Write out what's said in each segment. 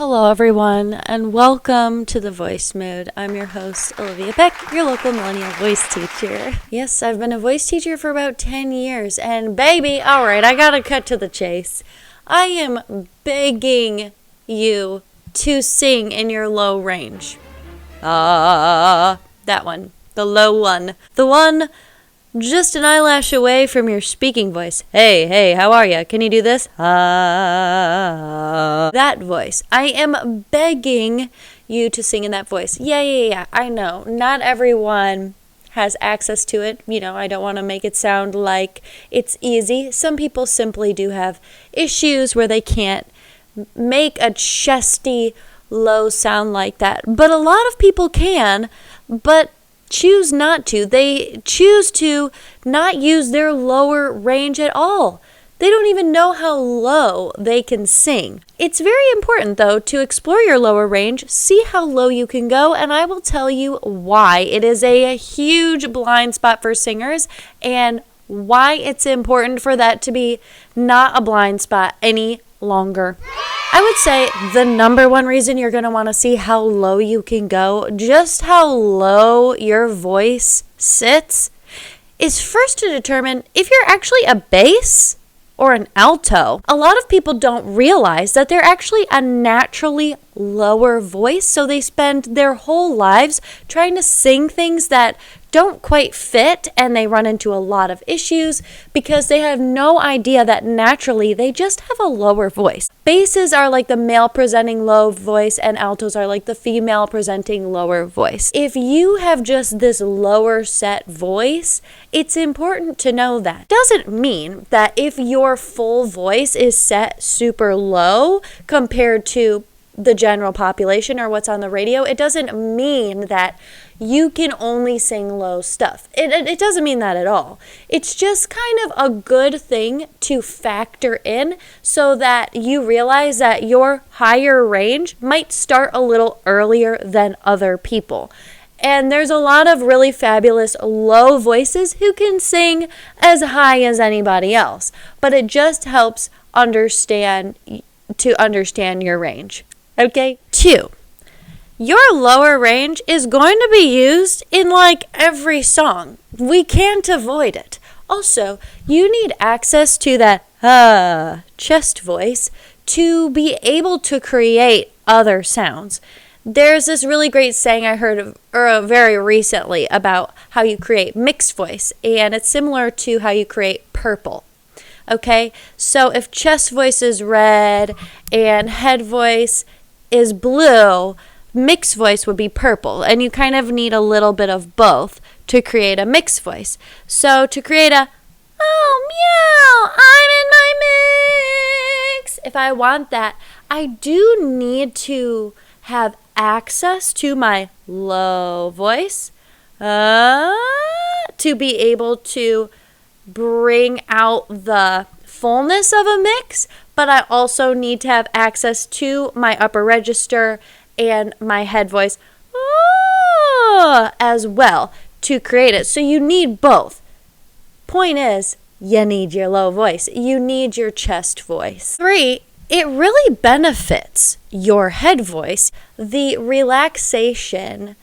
Hello everyone, and welcome to The Voice Mood. I'm your host, Olivia Peck, your local millennial voice teacher. Yes, I've been a voice teacher for about 10 years, and baby, alright, I gotta cut to the chase. I am begging you to sing in your low range. That one. The low one. The one just an eyelash away from your speaking voice. Hey, how are you? Can you do this? That voice. I am begging you to sing in that voice. Yeah. I know. Not everyone has access to it. I don't want to make it sound like it's easy. Some people simply do have issues where they can't make a chesty, low sound like that. But a lot of people can, but choose not to. They choose to not use their lower range at all. They don't even know how low they can sing. It's very important, though, to explore your lower range, see how low you can go, and I will tell you why. It is a huge blind spot for singers, and why it's important for that to be not a blind spot any longer. I would say the number one reason you're going to want to see how low you can go, just how low your voice sits, is first to determine if you're actually a bass or an alto. A lot of people don't realize that they're actually a naturally lower voice, so they spend their whole lives trying to sing things that don't quite fit, and they run into a lot of issues because they have no idea that naturally they just have a lower voice. Basses are like the male presenting low voice, and altos are like the female presenting lower voice. If you have just this lower set voice, it's important to know that. Doesn't mean that if your full voice is set super low compared to the general population or what's on the radio, it doesn't mean that you can only sing low stuff. It doesn't mean that at all. It's just kind of a good thing to factor in so that you realize that your higher range might start a little earlier than other people. And there's a lot of really fabulous low voices who can sing as high as anybody else. But it just helps understand your range. Okay? 2. Your lower range is going to be used in like every song. We can't avoid it. Also, you need access to that chest voice to be able to create other sounds. There's this really great saying I heard very recently about how you create mixed voice, and it's similar to how you create purple. Okay? So if chest voice is red and head voice is blue, mixed voice would be purple, and you kind of need a little bit of both to create a mixed voice. So to create a, oh meow, I'm in my mix, if I want that, I do need to have access to my low voice to be able to bring out the fullness of a mix, but I also need to have access to my upper register and my head voice as well to create it. So you need both. Point is, you need your low voice. You need your chest voice. 3, it really benefits your head voice. The relaxation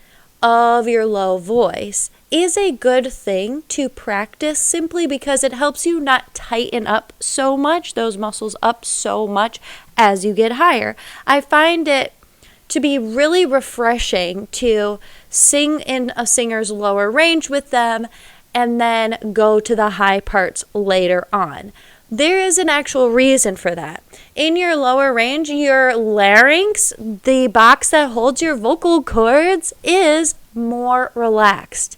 of your low voice is a good thing to practice simply because it helps you not tighten up so much, those muscles up so much as you get higher. I find it to be really refreshing to sing in a singer's lower range with them and then go to the high parts later on. There is an actual reason for that. In your lower range, your larynx, the box that holds your vocal cords, is more relaxed.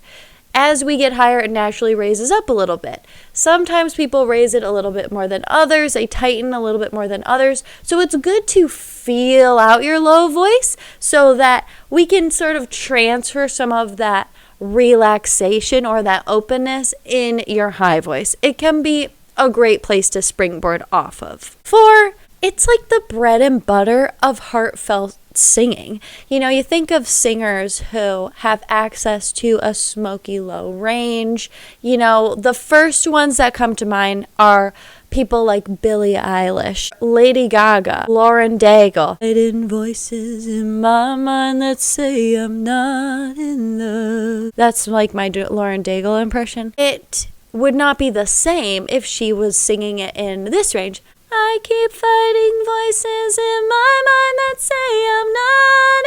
As we get higher, it naturally raises up a little bit. Sometimes people raise it a little bit more than others. They tighten a little bit more than others. So it's good to feel out your low voice so that we can sort of transfer some of that relaxation or that openness in your high voice. It can be a great place to springboard off of. 4, it's like the bread and butter of heartfelt singing. You think of singers who have access to a smoky low range. The first ones that come to mind are people like Billie Eilish, Lady Gaga, Lauren Daigle. Hidden voices in my mind that say I'm not in love. That's like my Lauren Daigle impression. It would not be the same if she was singing it in this range. I keep fighting voices in my mind that say I'm not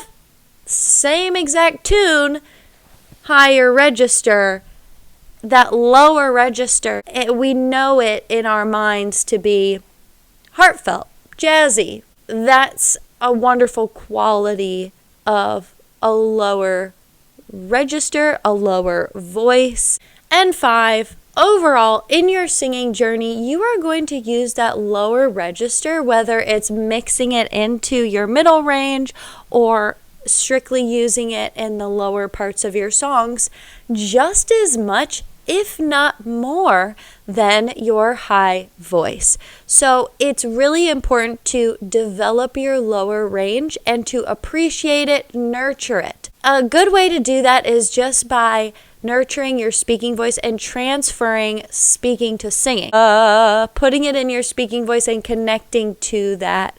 enough. Same exact tune, higher register. That lower register, we know it in our minds to be heartfelt, jazzy. That's a wonderful quality of a lower register, a lower voice. And 5, overall, in your singing journey, you are going to use that lower register, whether it's mixing it into your middle range or strictly using it in the lower parts of your songs, just as much, if not more, than your high voice. So it's really important to develop your lower range and to appreciate it, nurture it. A good way to do that is just by nurturing your speaking voice and transferring speaking to singing. Putting it in your speaking voice and connecting to that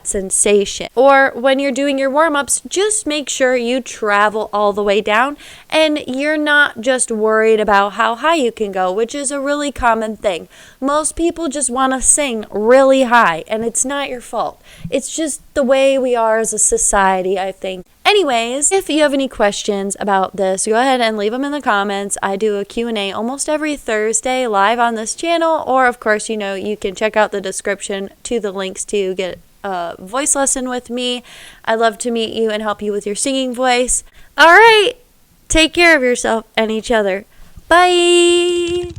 sensation. Or when you're doing your warm-ups, just make sure you travel all the way down and you're not just worried about how high you can go, which is a really common thing. Most people just want to sing really high, and it's not your fault. It's just the way we are as a society, I think. Anyways, if you have any questions about this, go ahead and leave them in the comments. I do a Q&A almost every Thursday live on this channel, or of course, you can check out the description to the links to get a voice lesson with me. I'd love to meet you and help you with your singing voice. All right, take care of yourself and each other. Bye.